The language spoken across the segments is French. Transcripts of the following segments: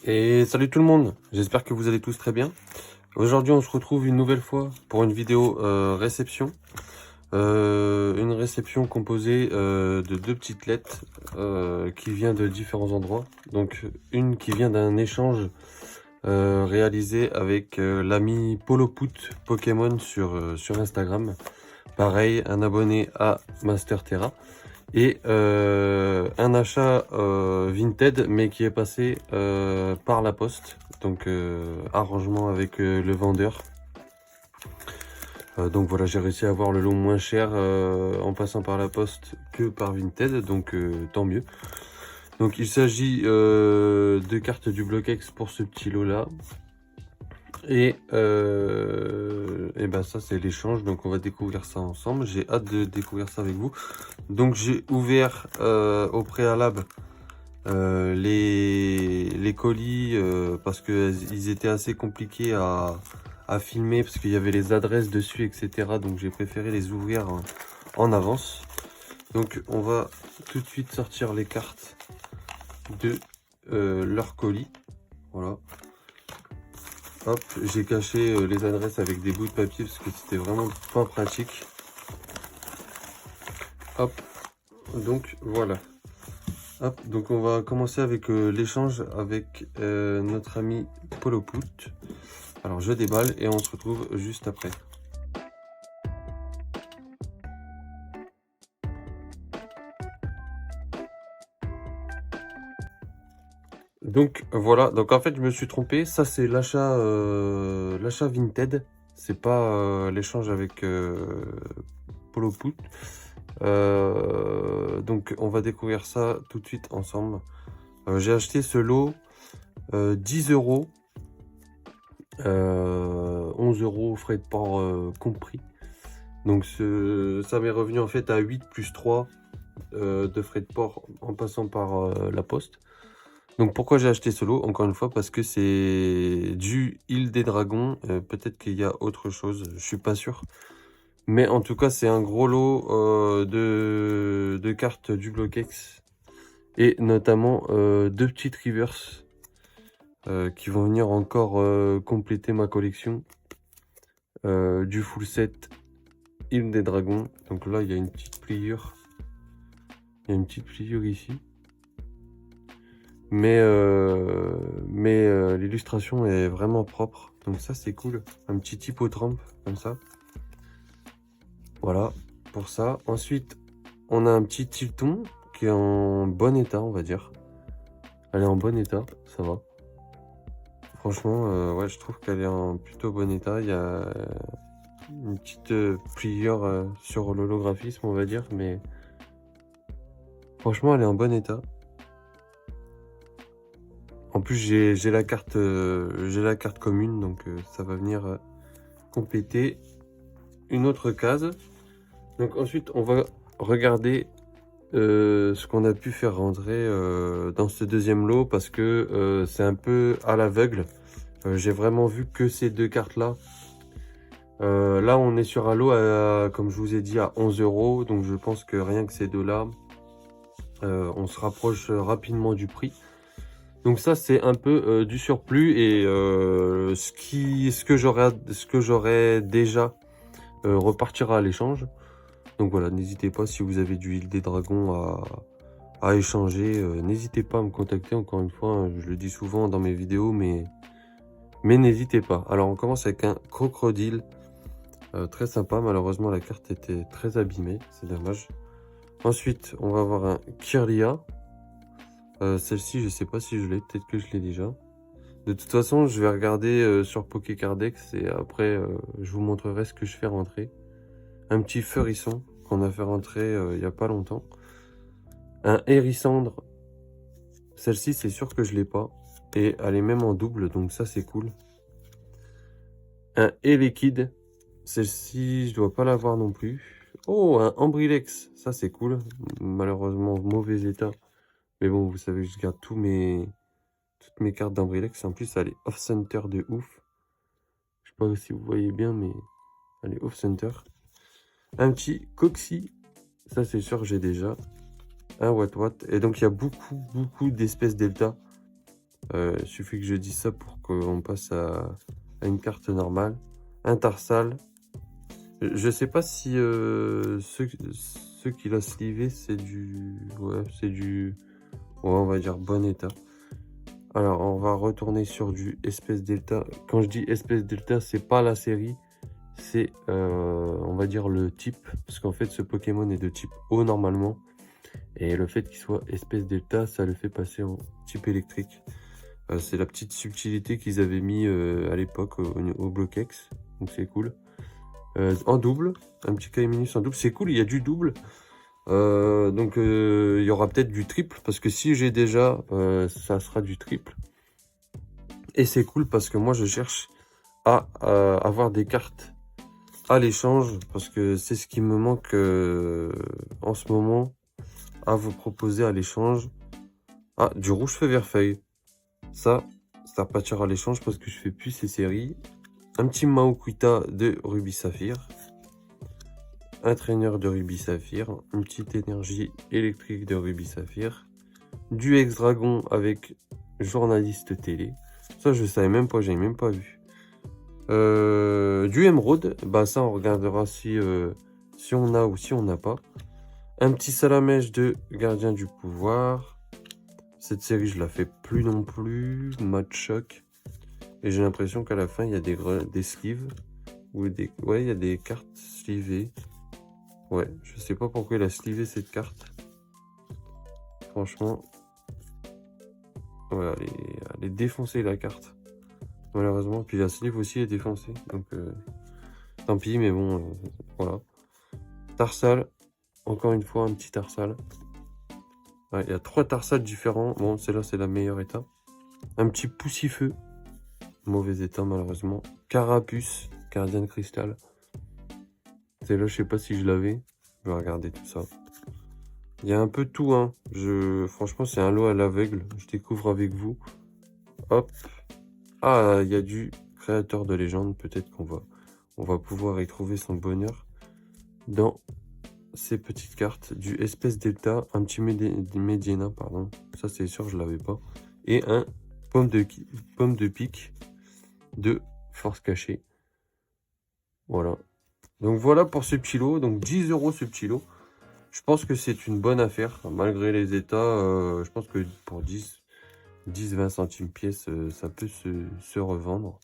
Et salut tout le monde, j'espère que vous allez tous très bien. Aujourd'hui on se retrouve une nouvelle fois pour une vidéo réception. Une réception composée de deux petites lettres qui vient de différents endroits. Donc une qui vient d'un échange réalisé avec l'ami Polopout Pokémon sur Instagram. Pareil, un abonné à Master Terra. Et un achat Vinted, mais qui est passé par la poste. Donc arrangement avec le vendeur. Donc voilà, j'ai réussi à avoir le lot moins cher en passant par la poste que par Vinted. Donc tant mieux. Donc il s'agit de cartes du Bloquex pour ce petit lot là. Et ben ça c'est l'échange, donc on va découvrir ça ensemble. J'ai hâte de découvrir ça avec vous. Donc j'ai ouvert au préalable les colis parce que ils étaient assez compliqués à filmer parce qu'il y avait les adresses dessus, etc. Donc j'ai préféré les ouvrir en avance. Donc on va tout de suite sortir les cartes de leur colis. Voilà. Hop, j'ai caché les adresses avec des bouts de papier parce que c'était vraiment pas pratique. Hop, donc voilà. Hop, donc on va commencer avec l'échange avec notre ami Polopout. Alors je déballe et on se retrouve juste après. Donc voilà, donc en fait je me suis trompé, ça c'est l'achat Vinted, c'est pas l'échange avec Polopout. Donc on va découvrir ça tout de suite ensemble. J'ai acheté ce lot 10 euros, 11 euros frais de port compris. Donc ça m'est revenu en fait à 8 plus 3 de frais de port en passant par la poste. Donc pourquoi j'ai acheté ce lot? Encore une fois parce que c'est du Île des Dragons. Peut-être qu'il y a autre chose, je suis pas sûr. Mais en tout cas c'est un gros lot de cartes du Bloquex. Et notamment deux petites reverse qui vont venir encore compléter ma collection. Du full set Île des Dragons. Donc là il y a une petite pliure. Il y a une petite pliure ici. Mais l'illustration est vraiment propre. Donc ça c'est cool. Un petit hippotrampe comme ça. Voilà pour ça. Ensuite on a un petit Tilton qui est en bon état on va dire. Elle est en bon état, ça va. Franchement ouais je trouve qu'elle est en plutôt bon état. Il y a une petite pliure sur l'holographisme on va dire. Mais franchement elle est en bon état. En plus j'ai la carte commune donc ça va venir compléter une autre case. Donc ensuite on va regarder ce qu'on a pu faire rentrer dans ce deuxième lot parce que c'est un peu à l'aveugle. J'ai vraiment vu que ces deux cartes là. Là on est sur un lot comme je vous ai dit à 11 euros, donc je pense que rien que ces deux là on se rapproche rapidement du prix. Donc ça c'est un peu du surplus et ce que j'aurais déjà repartira à l'échange. Donc voilà, n'hésitez pas si vous avez du Île des Dragons à échanger, n'hésitez pas à me contacter encore une fois, hein, je le dis souvent dans mes vidéos mais n'hésitez pas. Alors on commence avec un crocodile, très sympa, malheureusement la carte était très abîmée, c'est dommage. Ensuite on va avoir un Kirlia. Celle-ci, je sais pas si je l'ai, peut-être que je l'ai déjà. De toute façon, je vais regarder sur Pokécardex et après, je vous montrerai ce que je fais rentrer. Un petit Furisson qu'on a fait rentrer il n'y a pas longtemps. Un Hérissandre. Celle-ci, c'est sûr que je l'ai pas. Et elle est même en double, donc ça, c'est cool. Un Elekid. Celle-ci, je dois pas l'avoir non plus. Oh, un Ambrilex. Ça, c'est cool. Malheureusement, mauvais état. Mais bon, vous savez, je garde toutes mes cartes d'Ambrilex. En plus, elle est off-center de ouf. Je sais pas si vous voyez bien, mais elle est off-center. Un petit Coxy. Ça, c'est sûr, j'ai déjà. Un Wat. Et donc, il y a beaucoup d'espèces Delta Il suffit que je dise ça pour qu'on passe à une carte normale. Un Tarsal. Je sais pas si ceux qu'il a slivé, c'est du... Ouais, c'est du... Ouais, on va dire bon état. Alors, on va retourner sur du Espèce Delta. Quand je dis Espèce Delta, c'est pas la série. C'est, on va dire, le type. Parce qu'en fait, ce Pokémon est de type eau normalement. Et le fait qu'il soit Espèce Delta, ça le fait passer en type électrique. C'est la petite subtilité qu'ils avaient mis à l'époque au Bloquex. Donc c'est cool. En double, un petit Kaiminus en double, c'est cool, il y a du double. Donc il y aura peut-être du triple, parce que si j'ai déjà, ça sera du triple. Et c'est cool parce que moi je cherche à avoir des cartes à l'échange, parce que c'est ce qui me manque en ce moment à vous proposer à l'échange. Ah, du rouge feu vert feuille. Ça partira à l'échange parce que je fais plus ces séries. Un petit Maokuita de Rubis Saphir. Un traîneur de Rubis Saphir. Une petite énergie électrique de Rubis Saphir. Du ex-dragon avec journaliste télé. Ça, je savais même pas, j'ai même pas vu. Du émeraude. Bah, ça, on regardera si on a ou si on n'a pas. Un petit salamèche de gardien du pouvoir. Cette série, je la fais plus non plus. Mode choc. Et j'ai l'impression qu'à la fin, il y a des sleeves. Ou des... Ouais, il y a des cartes slivées. Ouais, je sais pas pourquoi il a slivé cette carte. Franchement. Ouais, elle est défoncée la carte. Malheureusement. Puis la sleeve aussi est défoncée. Donc, tant pis, mais bon, voilà. Tarsal. Encore une fois, un petit Tarsal. Ouais, il y a 3 Tarsals différents. Bon, celle-là, c'est la meilleure état. Un petit Poussifeu. Mauvais état, malheureusement. Carapuce. Gardien de cristal. Celle-là, je sais pas si je l'avais. Je vais regarder tout ça. Il y a un peu de tout, hein. Franchement, c'est un lot à l'aveugle. Je découvre avec vous. Hop. Ah, il y a du créateur de légende. Peut-être on va pouvoir y trouver son bonheur dans ces petites cartes. Du Espèce Delta, un petit Mediana, pardon. Ça, c'est sûr, je l'avais pas. Et un pomme de pique de force cachée. Voilà. Donc voilà pour ce petit lot. Donc 10 € ce petit lot. Je pense que c'est une bonne affaire. Malgré les états, je pense que pour 10-20 centimes pièce, ça peut se revendre.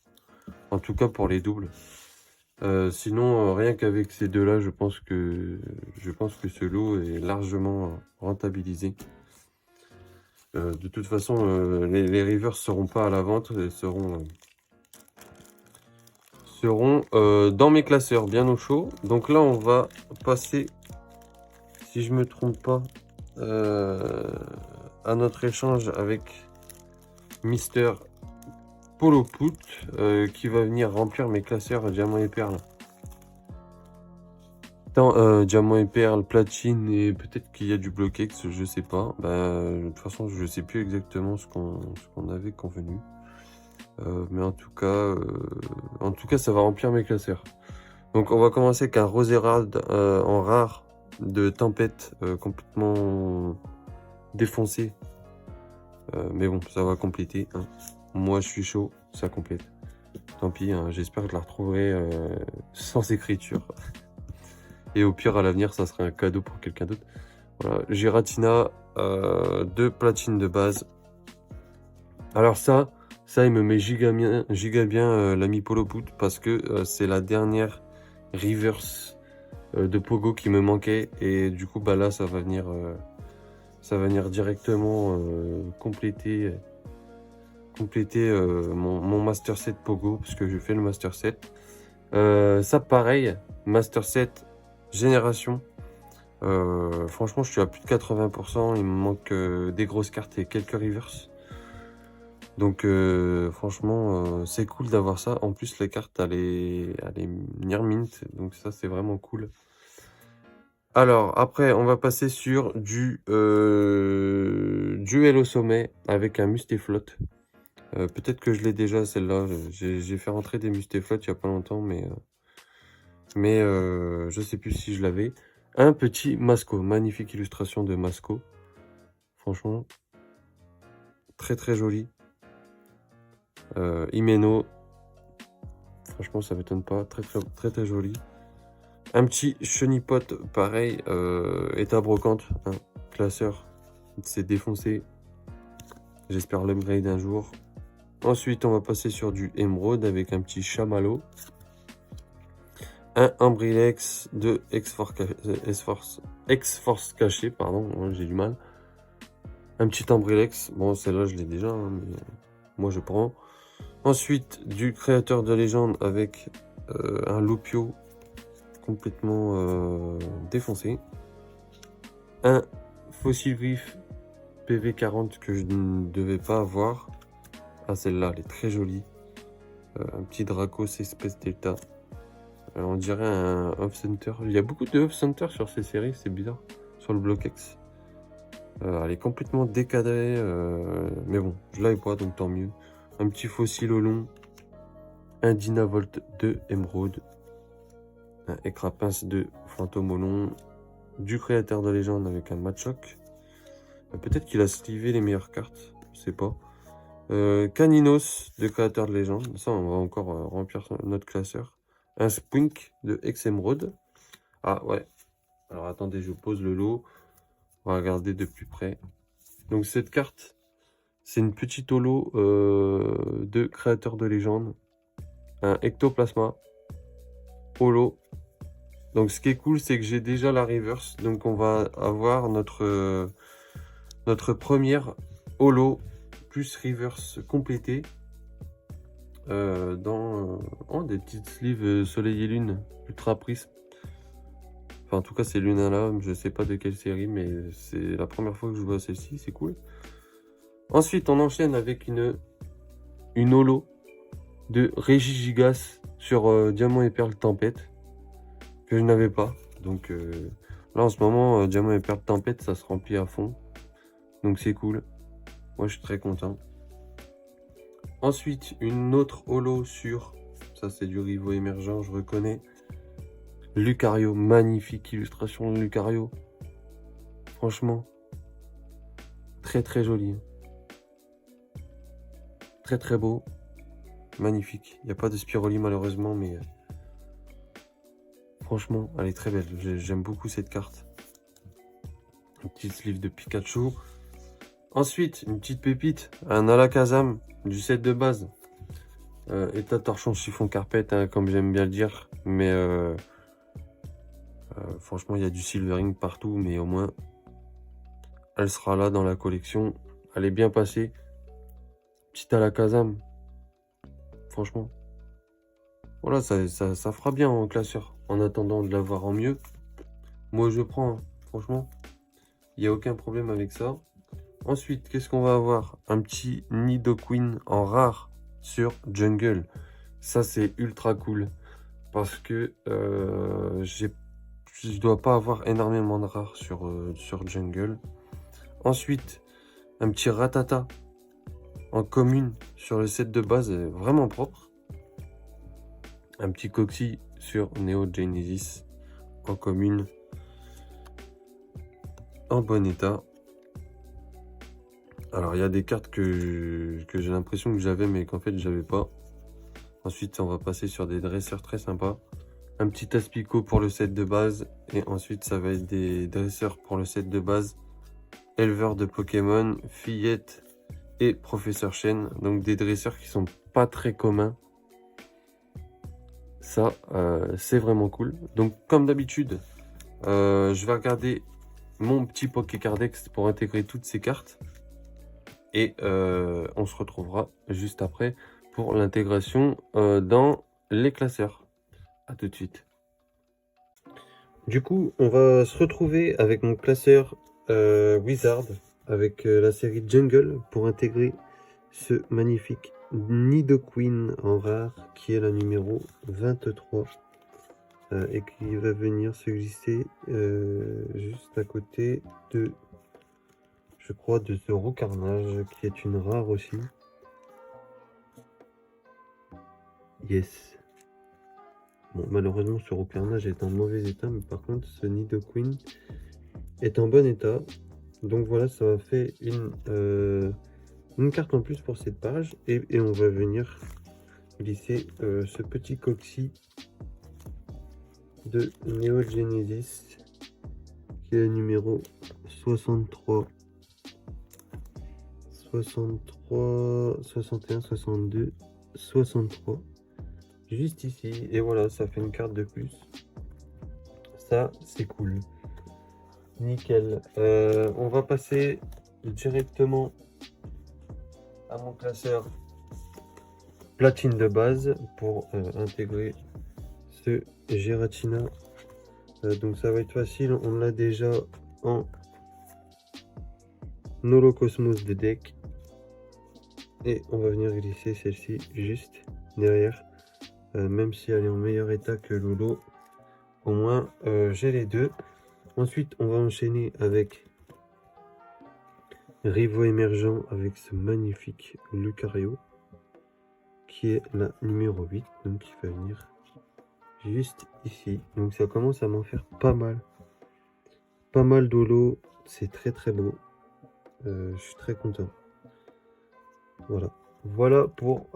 En tout cas pour les doubles. Sinon, rien qu'avec ces deux-là, je pense que ce lot est largement rentabilisé. De toute façon, les rivers seront pas à la vente, ils seront dans mes classeurs bien au chaud. Donc là, on va passer, si je me trompe pas, à notre échange avec Mister Polopout qui va venir remplir mes classeurs diamant et perle. Diamant et perle, platine et peut-être qu'il y a du bloquex, je sais pas. De toute façon, je sais plus exactement ce qu'on avait convenu. Mais en tout cas, ça va remplir mes classeurs. Donc, on va commencer avec un Roserald en rare de tempête complètement défoncé. Mais bon, ça va compléter. Hein. Moi, je suis chaud, ça complète. Tant pis, hein, j'espère que je la retrouverai sans écriture. Et au pire, à l'avenir, ça sera un cadeau pour quelqu'un d'autre. Voilà, Giratina, 2 platines de base. Alors ça, il me met giga bien l'ami Polopout parce que c'est la dernière reverse de Pogo qui me manquait. Et du coup, bah là, ça va venir directement compléter mon Master Set Pogo, parce que je fais le Master Set. Ça, pareil, Master Set Génération. Franchement, je suis à plus de 80%. Il me manque des grosses cartes et quelques reverse. Donc, franchement, c'est cool d'avoir ça. En plus, la carte, elle est near mint. Donc, ça, c'est vraiment cool. Alors, après, on va passer sur du duel au sommet avec un Mustéflotte. Peut-être que je l'ai déjà, celle-là. J'ai fait rentrer des Mustéflottes il n'y a pas longtemps, mais je sais plus si je l'avais. Un petit Masco. Magnifique illustration de Masco. Franchement, très très joli. Himeno. Franchement, ça m'étonne pas. Très joli. Un petit Chenipot, pareil. État brocante. Hein, classeur. C'est défoncé. J'espère l'upgrade un jour. Ensuite, on va passer sur du émeraude avec un petit chamallow. Un Ambrilex de X-Force caché, pardon, j'ai du mal. Un petit Ambrilex, bon celle-là je l'ai déjà, hein, mais moi je prends. Ensuite, du créateur de légende avec un Lupio complètement défoncé. Un Fossil Vif PV40 que je ne devais pas avoir. Ah, celle-là, elle est très jolie. Un petit Dracos espèce Delta. On dirait un Off Center. Il y a beaucoup de Off Center sur ces séries, c'est bizarre. Sur le Bloquex. Elle est complètement décadrée. Mais bon, je l'avais pas, donc tant mieux. Un petit fossile au long. Un Dynavolt de Emeraude. Un Écrapince de Fantôme au long. Du créateur de légende avec un Machoc. Peut-être qu'il a slivé les meilleures cartes. Je sais pas. Caninos de créateur de légende. Ça, on va encore remplir notre classeur. Un Spunk de Ex-Emeraude. Ah ouais. Alors attendez, je pose le lot. On va regarder de plus près. Donc cette carte, c'est une petite holo de créateur de légende. Un Ectoplasma. Holo. Donc ce qui est cool, c'est que j'ai déjà la reverse. Donc on va avoir notre première holo plus reverse complétée. Dans des petites sleeves soleil et lune ultra prisme. Enfin, en tout cas, c'est l'une là. Je sais pas de quelle série, mais c'est la première fois que je vois celle-ci. C'est cool. Ensuite, on enchaîne avec une holo de Régigigas sur Diamant et Perle Tempête que je n'avais pas. Donc là, en ce moment, Diamant et Perle Tempête, ça se remplit à fond. Donc c'est cool. Moi, je suis très content. Ensuite, une autre holo sur, ça c'est du Rivo émergent, je reconnais. Lucario, magnifique illustration de Lucario. Franchement, très joli. Très beau. Magnifique. Il n'y a pas de Spiroli malheureusement, mais franchement, elle est très belle. J'aime beaucoup cette carte. Un petit sleeve de Pikachu. Ensuite, une petite pépite, un Alakazam du set de base. État torchon chiffon carpette, hein, comme j'aime bien le dire. Mais franchement, il y a du silvering partout, mais au moins, elle sera là dans la collection. Elle est bien passée. Petite Alakazam. Franchement. Voilà, ça fera bien en classeur. En attendant de l'avoir en mieux. Moi, je prends, hein, franchement. Il n'y a aucun problème avec ça. Ensuite, qu'est-ce qu'on va avoir? Un petit Nidoqueen en rare sur Jungle. Ça, c'est ultra cool. Parce que je dois pas avoir énormément de rares sur Jungle. Ensuite, un petit Ratata en commune sur le set de base, vraiment propre. Un petit Coxy sur Neo Genesis en commune, en bon état. Alors, il y a des cartes que j'ai l'impression que j'avais, mais qu'en fait, j'avais pas. Ensuite, on va passer sur des dresseurs très sympas. Un petit Aspico pour le set de base. Et ensuite, ça va être des dresseurs pour le set de base. Éleveur de Pokémon, Fillette et Professeur Chen. Donc, des dresseurs qui sont pas très communs. Ça, c'est vraiment cool. Donc, comme d'habitude, je vais regarder mon petit Pokécardex pour intégrer toutes ces cartes. Et on se retrouvera juste après pour l'intégration dans les classeurs. A tout de suite. Du coup, on va se retrouver avec mon classeur Wizard avec la série Jungle pour intégrer ce magnifique Nidoqueen en rare qui est la numéro 23 et qui va venir se glisser juste à côté de, je crois, de ce Roux Carnage qui est une rare aussi. Yes. Bon, malheureusement, ce Roux Carnage est en mauvais état, mais par contre, ce Nidoqueen est en bon état. Donc voilà, ça m'a fait une une carte en plus pour cette page et on va venir glisser ce petit coccy de Neo Genesis qui est le numéro 63, 63, 61, 62, 63 juste ici. Et voilà, ça fait une carte de plus. Ça, c'est cool. Nickel. On va passer directement à mon classeur platine de base pour intégrer ce Giratina. Donc ça va être facile, on l'a déjà en Holocosmos de deck. Et on va venir glisser celle-ci juste derrière. Même si elle est en meilleur état que Lolo, au moins j'ai les deux. Ensuite on va enchaîner avec Rivo émergent avec ce magnifique Lucario qui est la numéro 8, donc il va venir juste ici. Donc ça commence à m'en faire pas mal d'holo, c'est très beau. Je suis très content. Voilà pour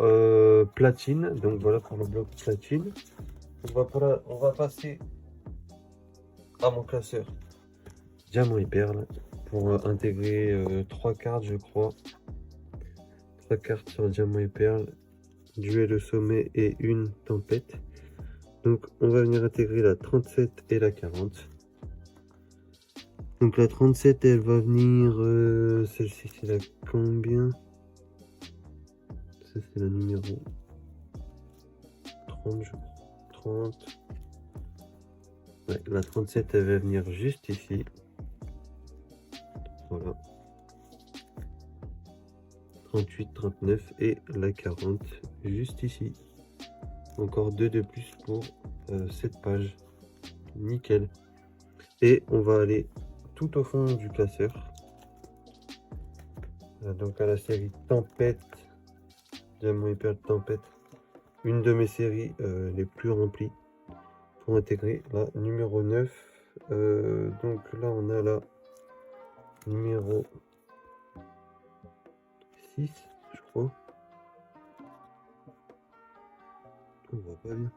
platine. Donc voilà pour le bloc platine. On va passer à mon classeur diamant et perle pour intégrer 3 cartes, je crois. 3 cartes sur diamant et perle, duel au sommet et une tempête. Donc on va venir intégrer la 37 et la 40. Donc la 37 elle va venir, celle-ci c'est la combien? Ça c'est la numéro 30 je crois. 30. Ouais, la 37 elle va venir juste ici. Voilà. 38, 39 et la 40 juste ici. Encore 2 de plus pour cette page. Nickel. Et on va aller tout au fond du classeur. Donc à la série Tempête, Diamant et Perle Tempête. Une de mes séries les plus remplies pour intégrer la numéro 9. Donc là on a la numéro 6 je crois. On voit pas bien.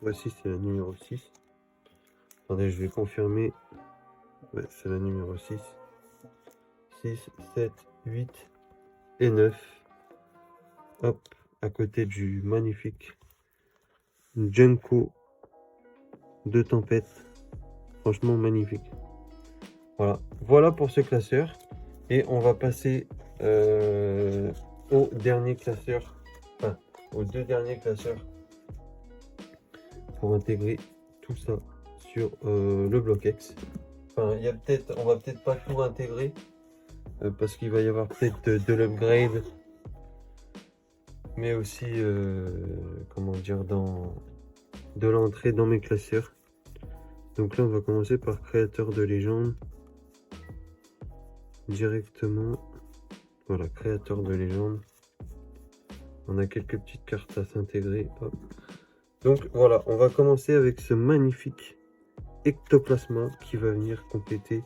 Voici c'est la numéro 6. Attendez, je vais confirmer. Ouais, c'est la numéro 6. 6, 7, 8 et 9. Hop, à côté du magnifique Junko de Tempête. Franchement magnifique. Voilà pour ce classeur. Et on va passer au dernier classeur. Enfin, aux deux derniers classeurs. Pour intégrer tout ça sur le bloc X. Enfin, on va peut-être pas tout intégrer. Parce qu'il va y avoir peut-être de l'upgrade. Mais aussi, comment dire, de l'entrée dans mes classeurs. Donc là, on va commencer par créateur de légende. Directement. Voilà, créateur de légende. On a quelques petites cartes à s'intégrer. Donc voilà, on va commencer avec ce magnifique Ectoplasma qui va venir compléter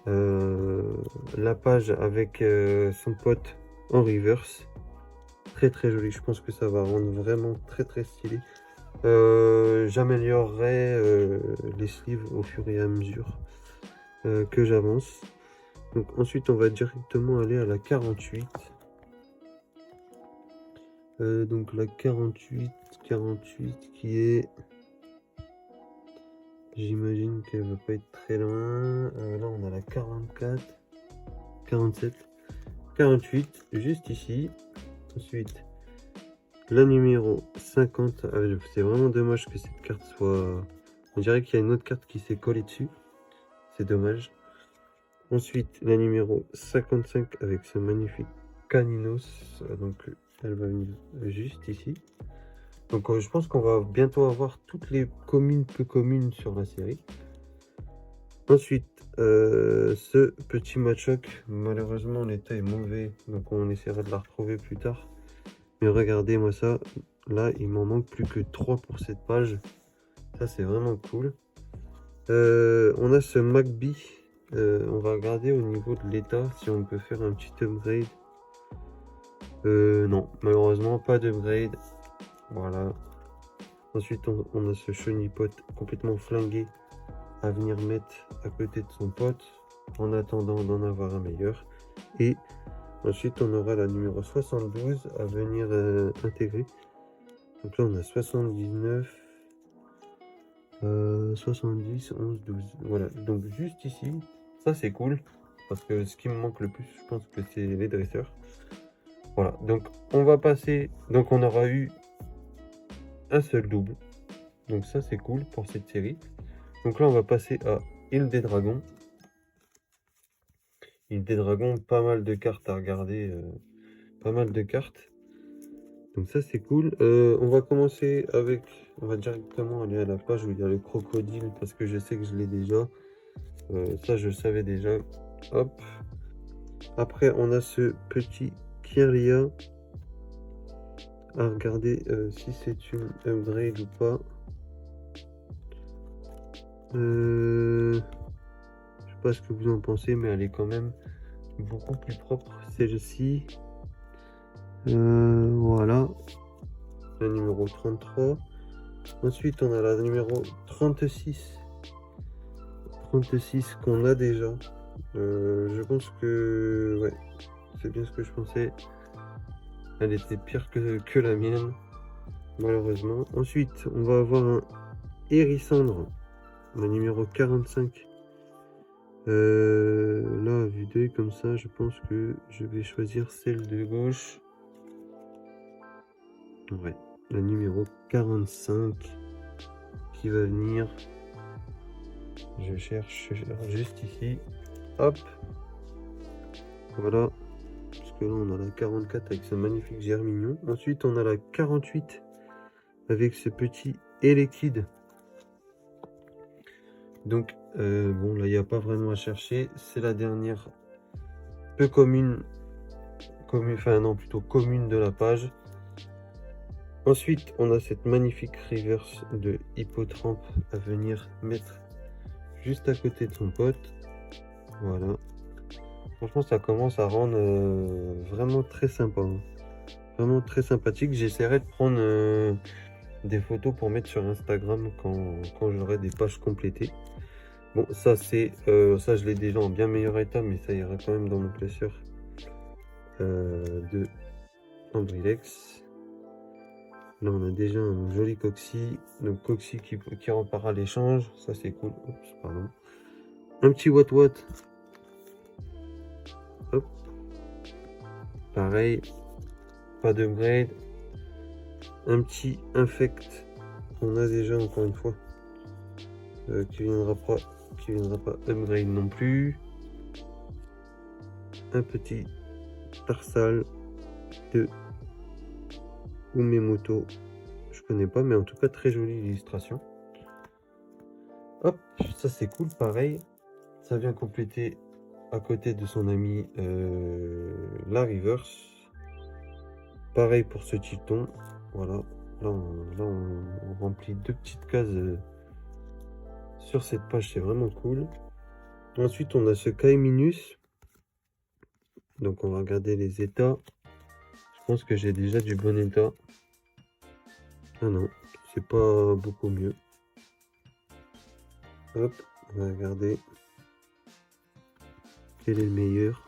la page avec son pote en reverse. Très joli, je pense que ça va rendre vraiment très stylé. J'améliorerai les sleeves au fur et à mesure que j'avance. Donc ensuite on va directement aller à la 48. Donc la 48 qui est, j'imagine qu'elle va pas être très loin. Là on a la 44, 47, 48 juste ici. Ensuite la numéro 50. C'est vraiment dommage que cette carte soit, on dirait qu'il y a une autre carte qui s'est collée dessus, c'est dommage. Ensuite la numéro 55 avec ce magnifique Caninos, donc elle va venir juste ici. Donc je pense qu'on va bientôt avoir toutes les communes peu communes sur la série. Ensuite ce petit Machoke, malheureusement l'état est mauvais, donc on essaiera de la retrouver plus tard. Mais regardez moi ça, là il m'en manque plus que 3 pour cette page. Ça c'est vraiment cool. On a ce McBee. On va regarder au niveau de l'état si on peut faire un petit upgrade Non, malheureusement, pas d'upgrade. Voilà. Ensuite, on a ce chenipote complètement flingué à venir mettre à côté de son pote en attendant d'en avoir un meilleur. Et ensuite, on aura la numéro 72 à venir intégrer. Donc là, on a 79, 70, 11, 12. Voilà, donc juste ici, ça c'est cool. Parce que ce qui me manque le plus, je pense que c'est les dresseurs. Voilà, donc on va passer. Donc on aura eu un seul double. Donc ça c'est cool pour cette série. Donc là on va passer à Île des Dragons. Île des Dragons, pas mal de cartes à regarder. Pas mal de cartes. Donc ça c'est cool. On va commencer avec. On va directement aller à la page où il y a le crocodile parce que je sais que je l'ai déjà. Ça je le savais déjà. Hop. Après on a ce petit Kirlia. À regarder si c'est une upgrade ou pas. Je sais pas ce que vous en pensez, mais elle est quand même beaucoup plus propre celle-ci. Voilà. La numéro 33. Ensuite, on a la numéro 36. 36 qu'on a déjà. Je pense que... Ouais, c'est bien ce que je pensais. Elle était pire que la mienne, malheureusement. Ensuite, on va avoir un Hérissandre, la numéro 45. Là, vue d'œil comme ça, je pense que je vais choisir celle de gauche. Ouais, la numéro 45 qui va venir. Je cherche juste ici. Hop. Voilà. Parce que là, on a la 44 avec ce magnifique germignon. Ensuite, on a la 48 avec ce petit Elekid. Donc, bon, là, il n'y a pas vraiment à chercher. C'est la dernière peu commune. Enfin, non, plutôt commune de la page. Ensuite, on a cette magnifique reverse de Hippotrampe à venir mettre juste à côté de son pote. Voilà. Franchement, ça commence à rendre vraiment très sympa. Hein. Vraiment très sympathique. J'essaierai de prendre des photos pour mettre sur Instagram quand j'aurai des pages complétées. Bon, ça c'est ça je l'ai déjà en bien meilleur état, mais ça ira quand même dans mon classeur de Andrilex. Là, on a déjà un joli Coxy. Donc, Coxy qui repart à l'échange. Ça, c'est cool. Oups, pardon. Un petit What. Hop. Pareil. Pas d'upgrade. Un petit Infect. On a déjà, encore une fois. Qui viendra pas upgrade non plus. Un petit Tarsal de Umemoto. Je connais pas, mais en tout cas, très jolie illustration. Hop, ça c'est cool, pareil. Ça vient compléter à côté de son ami la reverse. Pareil pour ce Titon. Voilà. Là, on remplit deux petites cases sur cette page. C'est vraiment cool. Ensuite, on a ce Kaiminus. Donc, on va regarder les états. Je pense que j'ai déjà du bon état. Ah non, c'est pas beaucoup mieux. Hop, on va regarder. Quel est le meilleur?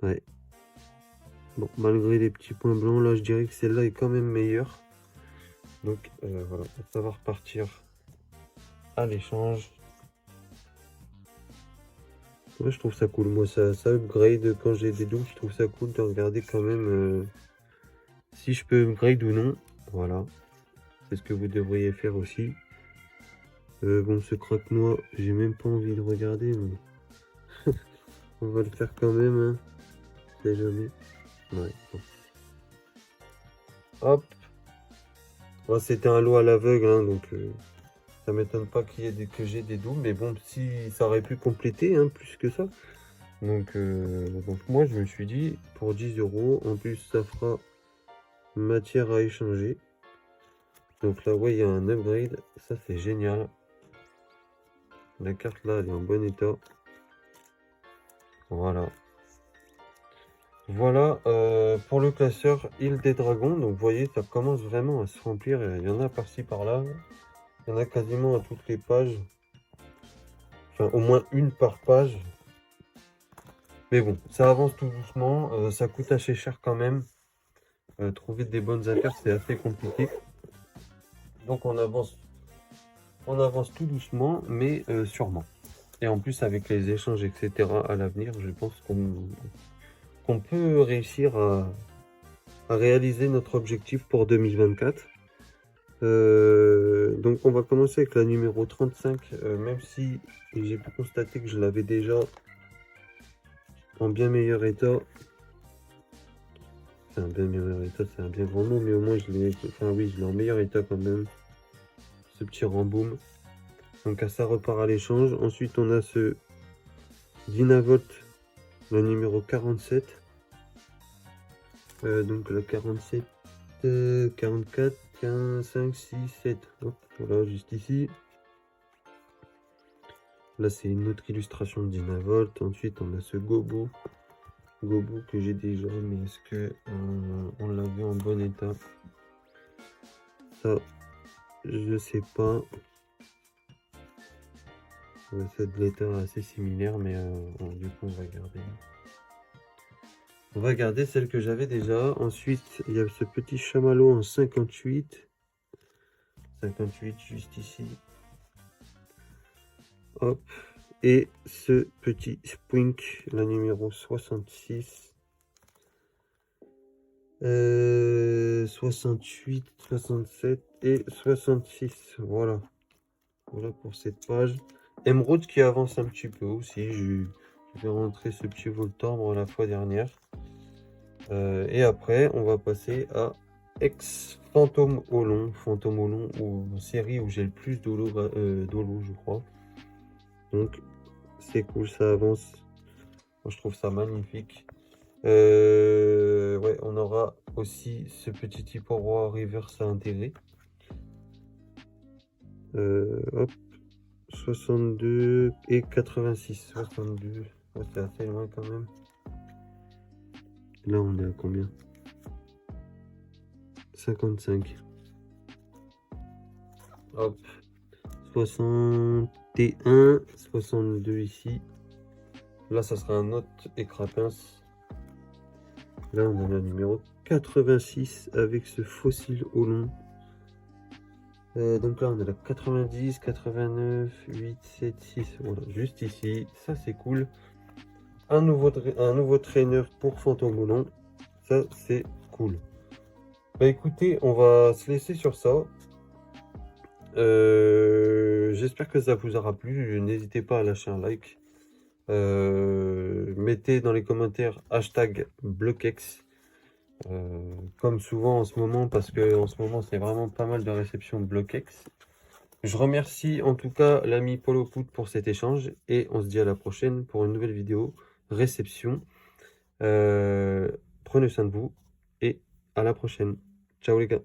Ouais. Bon, malgré les petits points blancs, là, je dirais que celle-là est quand même meilleure. Donc, voilà, ça va repartir à l'échange. Ouais, je trouve ça cool. Moi, ça upgrade quand j'ai des doubles. Je trouve ça cool de regarder quand même si je peux upgrade ou non. Voilà. C'est ce que vous devriez faire aussi. Bon, ce croque-noix, j'ai même pas envie de regarder, mais on va le faire quand même. Hein. C'est jamais. Ouais. Bon. Hop. Bon, c'était un lot à l'aveugle, hein, donc ça m'étonne pas qu'il y ait que j'ai des doubles. Mais bon, si ça aurait pu compléter hein, plus que ça. Donc moi, je me suis dit, pour 10 €, en plus, ça fera matière à échanger. Donc là, ouais, il y a un upgrade. Ça, c'est génial. La carte là, elle est en bon état. Voilà. Voilà pour le classeur Île des Dragons. Donc vous voyez, ça commence vraiment à se remplir. Il y en a par-ci par-là. Il y en a quasiment à toutes les pages. Enfin, au moins une par page. Mais bon, ça avance tout doucement. Ça coûte assez cher quand même. Trouver des bonnes affaires, c'est assez compliqué. Donc on avance tout doucement, mais sûrement. Et en plus, avec les échanges, etc., à l'avenir, je pense qu'on peut réussir à réaliser notre objectif pour 2024. Donc on va commencer avec la numéro 35, même si j'ai pu constater que je l'avais déjà en bien meilleur état. Enfin, bien meilleur état, c'est un bien grand mot, mais au moins je l'ai. Enfin oui, je l'ai en meilleur état quand même. Ce petit remboom. Donc ça repart à l'échange. Ensuite on a ce Dynavolt, le numéro 47. Donc le 47, 44, 15, 5, 6, 7. Hop, voilà, juste ici. Là, c'est une autre illustration de Dynavolt. Ensuite, on a ce Gobo. Gobo que j'ai déjà, mais est-ce que on l'a vu en bon état? Ça, je sais pas. C'est de l'état assez similaire, mais du coup, on va garder. On va garder celle que j'avais déjà. Ensuite, il y a ce petit chamallow en 58. 58 juste ici. Hop. Et ce petit Spwink, la numéro 66. 68, 67 et 66. Voilà. Voilà pour cette page. Emerald qui avance un petit peu aussi. Je vais rentrer ce petit Voltorb la fois dernière. Et après, on va passer à Ex Fantôme Olon. Fantôme Olon, ou série où j'ai le plus d'holo, je crois. Donc, c'est cool, ça avance. Moi, je trouve ça magnifique. Ouais, on aura aussi ce petit type roi reverse à intégrer. Hop, 62 et 86. 62, ouais, c'est assez loin quand même. Là, on est à combien? 55. Hop, 61, 62 ici. Là, ça sera un autre écrapince. Là, on a le numéro 86 avec ce fossile au long. Donc là, on a la 90, 89, 8, 7, 6. Voilà, juste ici. Ça, c'est cool. Un nouveau trainer pour Fantôme Olon. Ça, c'est cool. Bah écoutez, on va se laisser sur ça. J'espère que ça vous aura plu. N'hésitez pas à lâcher un like. Mettez dans les commentaires hashtag Bloquex. Comme souvent en ce moment, parce que en ce moment c'est vraiment pas mal de réceptions Bloquex. Je remercie en tout cas l'ami Polo Foot pour cet échange et on se dit à la prochaine pour une nouvelle vidéo réception. Prenez soin de vous et à la prochaine. Ciao les gars.